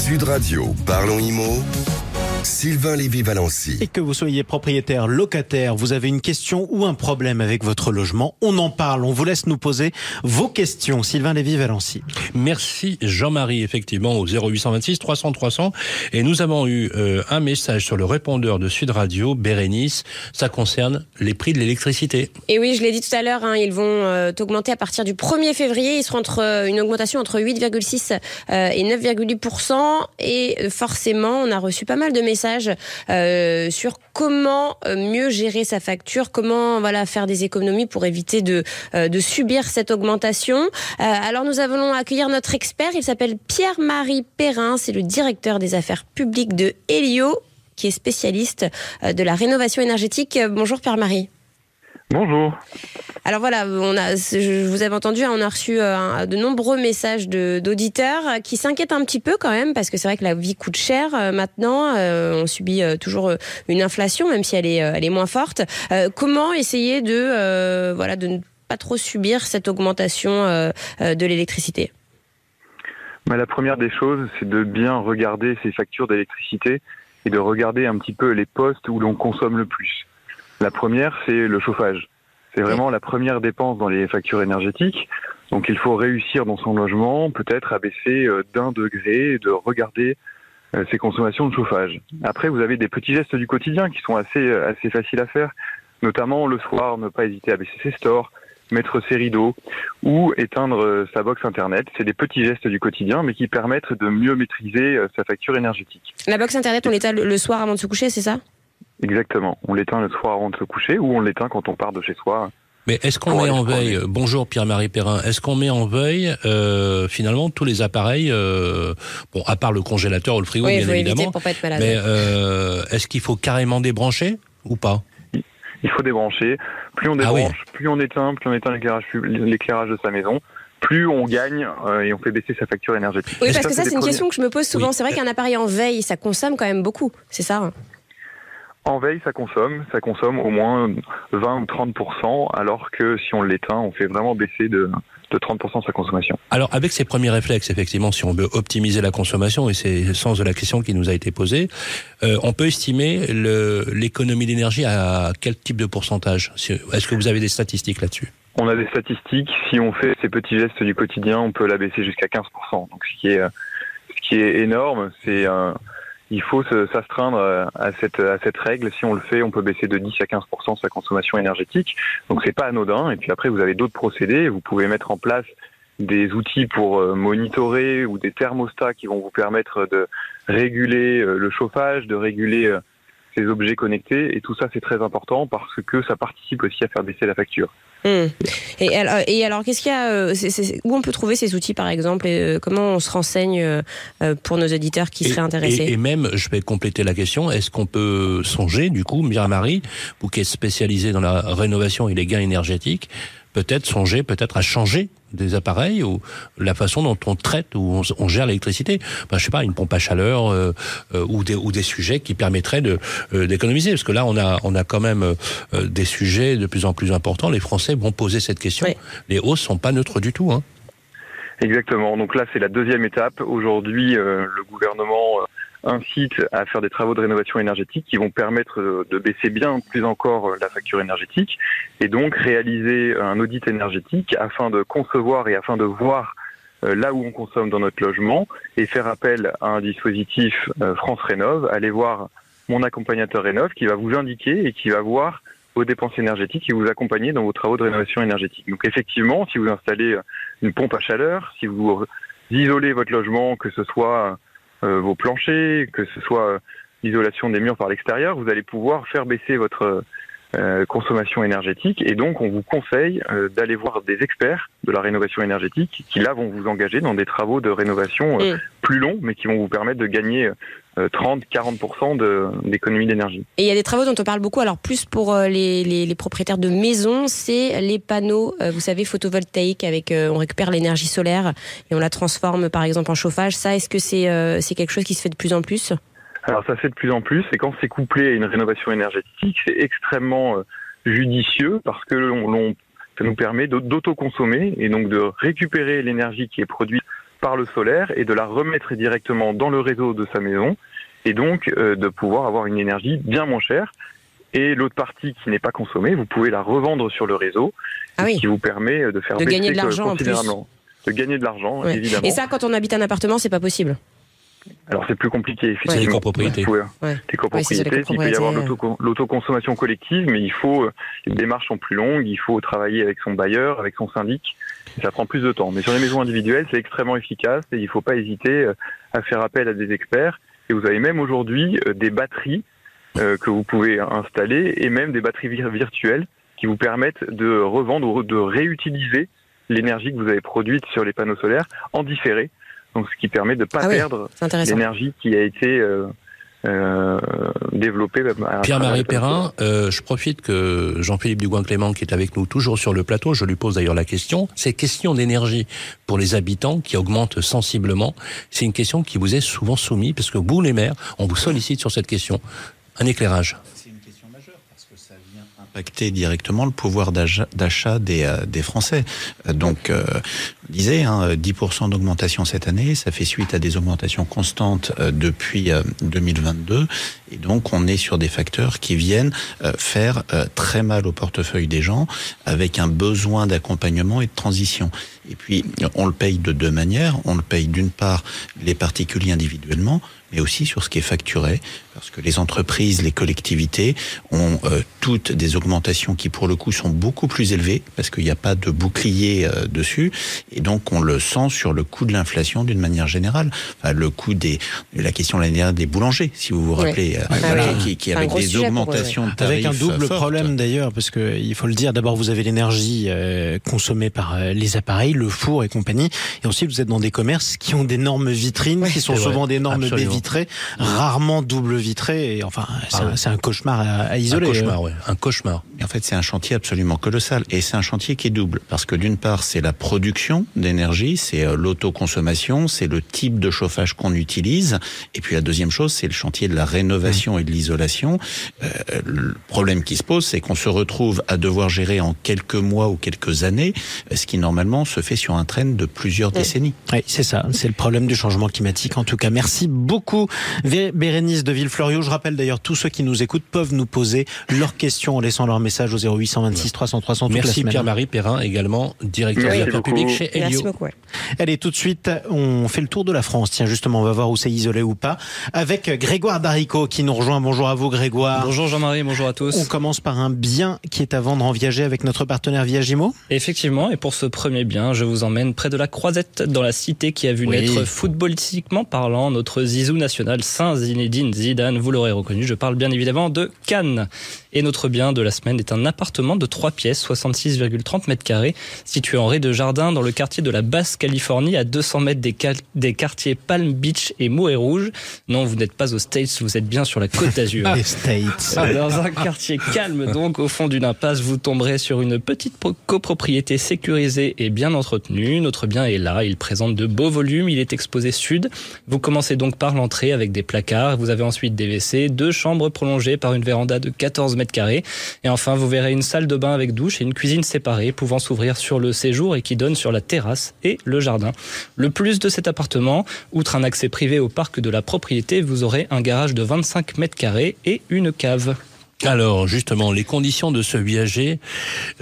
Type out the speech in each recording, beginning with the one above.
Sud Radio, parlons IMO. Sylvain Lévy-Valency. Et que vous soyez propriétaire, locataire, vous avez une question ou un problème avec votre logement, on en parle, on vous laisse nous poser vos questions. Sylvain Lévy-Valency. Merci Jean-Marie, effectivement, au 0826 300 300. Et nous avons eu un message sur le répondeur de Sud Radio, Bérénice. Ça concerne les prix de l'électricité. Et oui, je l'ai dit tout à l'heure, ils vont augmenter à partir du 1er février. Ils seront une augmentation entre 8,6 et 9,8%. Et forcément, on a reçu pas mal de messages sur comment mieux gérer sa facture, comment faire des économies pour éviter de subir cette augmentation. Alors nous allons accueillir notre expert, il s'appelle Pierre-Marie Perrin, c'est le directeur des affaires publiques de Elio, qui est spécialiste de la rénovation énergétique. Bonjour Pierre-Marie. Bonjour. Alors voilà, je vous avais entendu, on a reçu de nombreux messages d'auditeurs qui s'inquiètent un petit peu quand même, parce que c'est vrai que la vie coûte cher maintenant, on subit toujours une inflation, même si elle est moins forte. Comment essayer de ne pas trop subir cette augmentation de l'électricité ? La première des choses, c'est de bien regarder ses factures d'électricité et de regarder un petit peu les postes où l'on consomme le plus. La première, c'est le chauffage. C'est vraiment la première dépense dans les factures énergétiques. Donc il faut réussir dans son logement, peut-être à baisser d'1 degré et de regarder ses consommations de chauffage. Après, vous avez des petits gestes du quotidien qui sont assez faciles à faire, notamment le soir, ne pas hésiter à baisser ses stores, mettre ses rideaux ou éteindre sa box internet. C'est des petits gestes du quotidien, mais qui permettent de mieux maîtriser sa facture énergétique. La box internet, on l'éteint le soir avant de se coucher, c'est ça ? Exactement. On l'éteint le soir avant de se coucher ou on l'éteint quand on part de chez soi. Mais est-ce qu'on met en veille, bonjour Pierre-Marie Perrin, est-ce qu'on met en veille finalement tous les appareils, à part le congélateur ou le frigo, bien évidemment, pour pas être malade. mais est-ce qu'il faut carrément débrancher ou pas ? Il faut débrancher. Plus on débranche, plus on éteint l'éclairage de sa maison, plus on gagne et on fait baisser sa facture énergétique. Oui, parce que ça, c'est une question que je me pose souvent. Oui. C'est vrai qu'un appareil en veille, ça consomme quand même beaucoup, c'est ça ? En veille, ça consomme au moins 20 ou 30%, alors que si on l'éteint, on fait vraiment baisser de 30% sa consommation. Alors, avec ces premiers réflexes, effectivement, si on veut optimiser la consommation, et c'est le sens de la question qui nous a été posée, on peut estimer l'économie d'énergie à quel type de pourcentage ? Est-ce que vous avez des statistiques là-dessus ? On a des statistiques. Si on fait ces petits gestes du quotidien, on peut la baisser jusqu'à 15%. Donc, ce qui est énorme, c'est... Il faut s'astreindre à cette règle. Si on le fait, on peut baisser de 10 à 15% sa consommation énergétique. Donc c'est pas anodin. Et puis après, vous avez d'autres procédés. Vous pouvez mettre en place des outils pour monitorer ou des thermostats qui vont vous permettre de réguler le chauffage, de réguler ces objets connectés. Et tout ça, c'est très important parce que ça participe aussi à faire baisser la facture. Et alors, qu'est-ce qu'il y a où on peut trouver ces outils, par exemple, et comment on se renseigne pour nos auditeurs qui seraient intéressés ? Et même, je vais compléter la question, est-ce qu'on peut songer, du coup, Pierre-Marie, vous qui êtes spécialisée dans la rénovation et les gains énergétiques, songer à changer des appareils ou la façon dont on traite ou on gère l'électricité. Je sais pas, une pompe à chaleur ou des sujets qui permettraient d'économiser. Parce que là, on a quand même des sujets de plus en plus importants. Les Français vont poser cette question. Oui. Les hausses sont pas neutres du tout. Exactement. Donc là, c'est la deuxième étape. Aujourd'hui, le gouvernement incite à faire des travaux de rénovation énergétique qui vont permettre de baisser bien plus encore la facture énergétique et donc réaliser un audit énergétique afin de concevoir et afin de voir là où on consomme dans notre logement et faire appel à un dispositif France Rénov'. Allez voir mon accompagnateur Rénov' qui va vous indiquer et qui va voir vos dépenses énergétiques et vous accompagner dans vos travaux de rénovation énergétique. Donc effectivement, si vous installez une pompe à chaleur, si vous isolez votre logement, que ce soit vos planchers, que ce soit l'isolation des murs par l'extérieur, vous allez pouvoir faire baisser votre consommation énergétique et donc on vous conseille d'aller voir des experts de la rénovation énergétique qui là vont vous engager dans des travaux de rénovation plus longs mais qui vont vous permettre de gagner 30-40% d'économie d'énergie. Et il y a des travaux dont on parle beaucoup, alors plus pour les propriétaires de maisons, c'est les panneaux, vous savez, photovoltaïques, avec on récupère l'énergie solaire et on la transforme par exemple en chauffage. Ça, est-ce que c'est quelque chose qui se fait de plus en plus ? Alors ça se fait de plus en plus, et quand c'est couplé à une rénovation énergétique, c'est extrêmement judicieux parce que ça nous permet d'autoconsommer et donc de récupérer l'énergie qui est produite par le solaire et de la remettre directement dans le réseau de sa maison et donc de pouvoir avoir une énergie bien moins chère. Et l'autre partie qui n'est pas consommée, vous pouvez la revendre sur le réseau, ce qui vous permet de faire baisser gagner de l'argent considérablement. De gagner de l'argent, évidemment. Et ça, quand on habite un appartement, c'est pas possible. Alors c'est plus compliqué, effectivement. C'est les copropriétés. Les copropriétés, il peut y avoir l'autoconsommation collective, mais les démarches sont plus longues, il faut travailler avec son bailleur, avec son syndic, et ça prend plus de temps. Mais sur les maisons individuelles, c'est extrêmement efficace et il ne faut pas hésiter à faire appel à des experts. Et vous avez même aujourd'hui des batteries que vous pouvez installer et même des batteries virtuelles qui vous permettent de revendre ou de réutiliser l'énergie que vous avez produite sur les panneaux solaires en différé. Donc, ce qui permet de ne pas perdre l'énergie qui a été développée. Pierre-Marie Perrin, je profite que Jean-Philippe Dugouin-Clément, qui est avec nous toujours sur le plateau, je lui pose d'ailleurs la question. Ces questions d'énergie pour les habitants qui augmentent sensiblement, c'est une question qui vous est souvent soumise, parce que vous, les maires, on vous sollicite sur cette question. Un éclairage. C'est une question majeure parce que ça vient impacter directement le pouvoir d'achat des Français. Donc, on disait 10% d'augmentation cette année, ça fait suite à des augmentations constantes depuis 2022. Et donc, on est sur des facteurs qui viennent faire très mal au portefeuille des gens, avec un besoin d'accompagnement et de transition. Et puis, on le paye de deux manières. On le paye d'une part les particuliers individuellement, mais aussi sur ce qui est facturé, parce que les entreprises, les collectivités ont toutes des augmentations qui, pour le coup, sont beaucoup plus élevées, parce qu'il n'y a pas de bouclier dessus, et donc on le sent sur le coût de l'inflation d'une manière générale. Enfin, le coût la question l'année dernière des boulangers, si vous vous rappelez, qui avec des augmentations de tarifs avec un double fortes. problème d'ailleurs, parce que il faut le dire, d'abord vous avez l'énergie consommée par les appareils, le four et compagnie, et ensuite vous êtes dans des commerces qui ont d'énormes vitrines, qui sont souvent d'énormes baies vitrées, rarement double vitrées, et enfin c'est un cauchemar à isoler. Un cauchemar. Et en fait, c'est un chantier absolument colossal, et c'est un chantier qui est double, parce que d'une part, c'est la production d'énergie, c'est l'autoconsommation, c'est le type de chauffage qu'on utilise, et puis la deuxième chose, c'est le chantier de la rénovation et de l'isolation. Le problème qui se pose, c'est qu'on se retrouve à devoir gérer en quelques mois ou quelques années ce qui normalement se fait sur un train de plusieurs décennies. Oui, c'est ça, c'est le problème du changement climatique. En tout cas, merci beaucoup Bérénice de Villefloriot. Je rappelle d'ailleurs, tous ceux qui nous écoutent peuvent nous poser leurs questions en laissant leur message au 0826 300 300 toute la semaine. Merci Pierre-Marie Perrin, également directeur des affaires publiques chez Elio. Merci beaucoup. Allez, tout de suite, on fait le tour de la France. Tiens, justement, on va voir où c'est isolé ou pas, avec Grégoire Darico qui nous rejoint. Bonjour à vous Grégoire. Bonjour Jean-Marie, bonjour à tous. On commence par un bien qui est à vendre en Viager avec notre partenaire Viagimo. Effectivement, et pour ce premier bien, je vous emmène près de la Croisette, dans la cité qui a vu naître, footballistiquement parlant, notre zizou national, Saint Zinedine Zidane. Vous l'aurez reconnu, je parle bien évidemment de Cannes. Et notre bien de la semaine est un appartement de 3 pièces, 66,30 mètres carrés, situé en rez-de-jardin dans le quartier de la Basse-Californie, à 200 mètres des quartiers Palm Beach et Mouet Rouge. Non, vous n'êtes pas aux States, vous êtes bien sur la Côte d'Azur. Les States. Dans un quartier calme, donc, au fond d'une impasse, vous tomberez sur une petite copropriété sécurisée et bien entretenue. Notre bien est là, il présente de beaux volumes, il est exposé sud. Vous commencez donc par l'entrée avec des placards, vous avez ensuite des WC, 2 chambres prolongées par une véranda de 14 mètres carrés. Et enfin, vous verrez une salle de bain avec douche et une cuisine séparée pouvant s'ouvrir sur le séjour et qui donne sur la terrasse et le jardin. Le plus de cet appartement, outre un accès privé au parc de la propriété, vous aurez un garage de 25 mètres carrés et une cave. Alors, justement, les conditions de ce viager,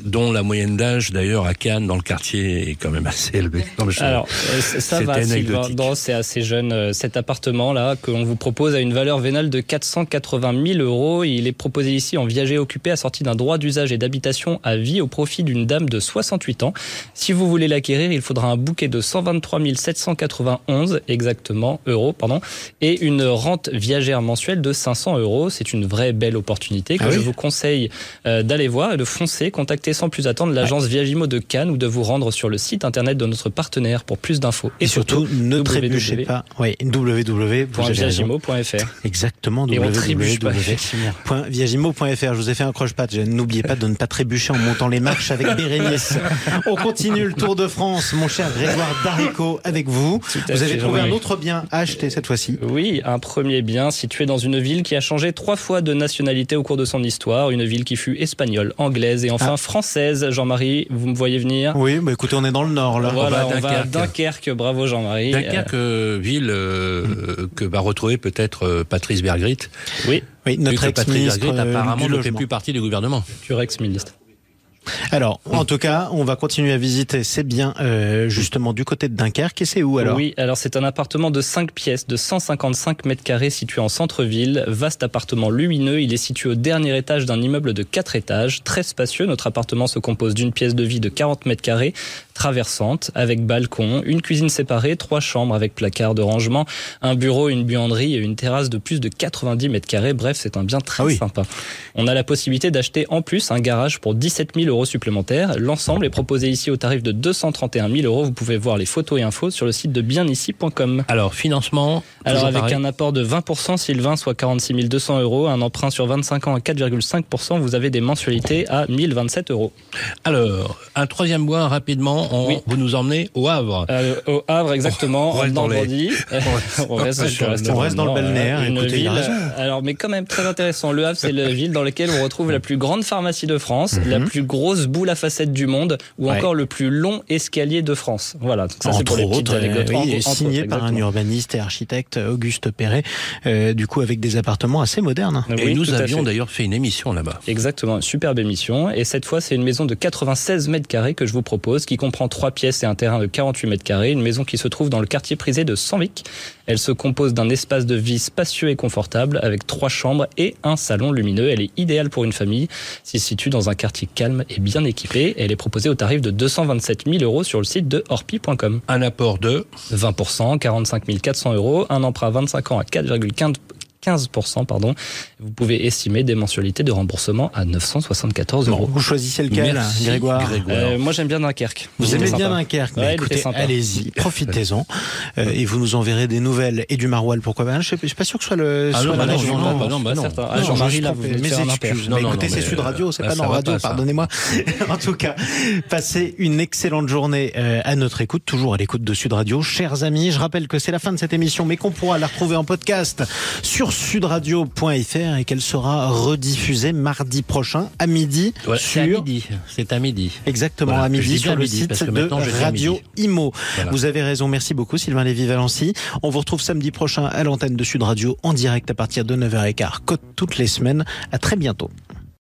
dont la moyenne d'âge, d'ailleurs, à Cannes, dans le quartier, est quand même assez élevée. Alors, ça va, Sylvain. Non, c'est assez jeune. Cet appartement-là, qu'on vous propose, a une valeur vénale de 480 000 euros. Il est proposé ici en viager occupé, assorti d'un droit d'usage et d'habitation à vie au profit d'une dame de 68 ans. Si vous voulez l'acquérir, il faudra un bouquet de 123 791 euros, et une rente viagère mensuelle de 500 euros. C'est une vraie belle opportunité que je vous conseille d'aller voir et de foncer. Contactez sans plus attendre l'agence Viagimo de Cannes ou de vous rendre sur le site internet de notre partenaire pour plus d'infos. Et surtout, ne trébuchez pas. Oui, www.viagimo.fr. Exactement, www.viagimo.fr. Je vous ai fait un croche-patte. N'oubliez pas de ne pas trébucher en montant les marches avec Bérénice. On continue le Tour de France, mon cher Grégoire Darico, avec vous. Vous avez trouvé un autre bien à acheter cette fois-ci. Oui, un premier bien situé dans une ville qui a changé 3 fois de nationalité au cours cours de son histoire. Une ville qui fut espagnole, anglaise et enfin française. Jean-Marie, vous me voyez venir? Oui, bah écoutez, on est dans le nord là. Voilà, on va à Dunkerque. Bravo Jean-Marie. Dunkerque, ville que va retrouver peut-être Patrice Bergrit. Oui, notre ex-ministre apparemment ne fait plus partie du gouvernement. Futur ex-ministre. Alors, en tout cas, on va continuer à visiter. C'est bien justement du côté de Dunkerque. Et c'est où alors? Oui, alors c'est un appartement de 5 pièces de 155 mètres carrés situé en centre-ville. Vaste appartement lumineux. Il est situé au dernier étage d'un immeuble de 4 étages. Très spacieux. Notre appartement se compose d'une pièce de vie de 40 mètres carrés, traversante, avec balcon, une cuisine séparée, 3 chambres avec placard de rangement, un bureau, une buanderie et une terrasse de plus de 90 mètres carrés. Bref, c'est un bien très sympa. On a la possibilité d'acheter en plus un garage pour 17 000 € supplémentaires. L'ensemble est proposé ici au tarif de 231 000 €. Vous pouvez voir les photos et infos sur le site de bienici.com. Alors, financement? Alors, avec un apport de 20%, Sylvain, soit 46 200 €, un emprunt sur 25 ans à 4,5%, vous avez des mensualités à 1 027 €. Alors, un troisième point rapidement, vous nous emmenez au Havre. Au Havre, exactement, en Normandie. On reste dans le balnéaire. Écoutez, il a raison. Alors, mais quand même très intéressant. Le Havre, c'est la ville dans laquelle on retrouve la plus grande pharmacie de France, la plus grosse boule à facettes du monde, ou encore le plus long escalier de France. Voilà. Donc ça, c'est pour les petites anecdotes. Signé par un urbaniste et architecte, Auguste Perret, du coup avec des appartements assez modernes. Et nous avions d'ailleurs fait une émission là-bas. Exactement, une superbe émission. Et cette fois, c'est une maison de 96 mètres carrés que je vous propose, qui comprend 3 pièces et un terrain de 48 mètres carrés. Une maison qui se trouve dans le quartier prisé de Senvic. Elle se compose d'un espace de vie spacieux et confortable avec 3 chambres et un salon lumineux. Elle est idéale pour une famille. Elle se situe dans un quartier calme et bien équipé. Elle est proposée au tarif de 227 000 € sur le site de orpi.com. Un apport de 20%, 45 400 €. Un emprunt à 25 ans à 4,15%, pardon. Vous pouvez estimer des mensualités de remboursement à 974 €. Vous choisissez lequel, Grégoire? Moi, j'aime bien Dunkerque. Vous aimez bien Dunkerque? Écoutez, allez-y, profitez-en. Et vous nous enverrez des nouvelles et du maroilles, pourquoi pas. Je suis pas sûr que ce soit le... non. Jean-Marie, là, vous mes excuses. Mais écoutez, c'est Sud Radio, c'est pas dans Radio, pardonnez-moi. En tout cas, passez une excellente journée à notre écoute, toujours à l'écoute de Sud Radio. Chers amis, je rappelle que c'est la fin de cette émission, mais qu'on pourra la retrouver en podcast sur sudradio.fr et qu'elle sera rediffusée mardi prochain à midi. C'est à midi. Exactement, à midi sur le site de Radio Imo. Voilà. Vous avez raison, merci beaucoup Sylvain Lévy-Valency. On vous retrouve samedi prochain à l'antenne de Sud Radio en direct à partir de 9h15, toutes les semaines. À très bientôt.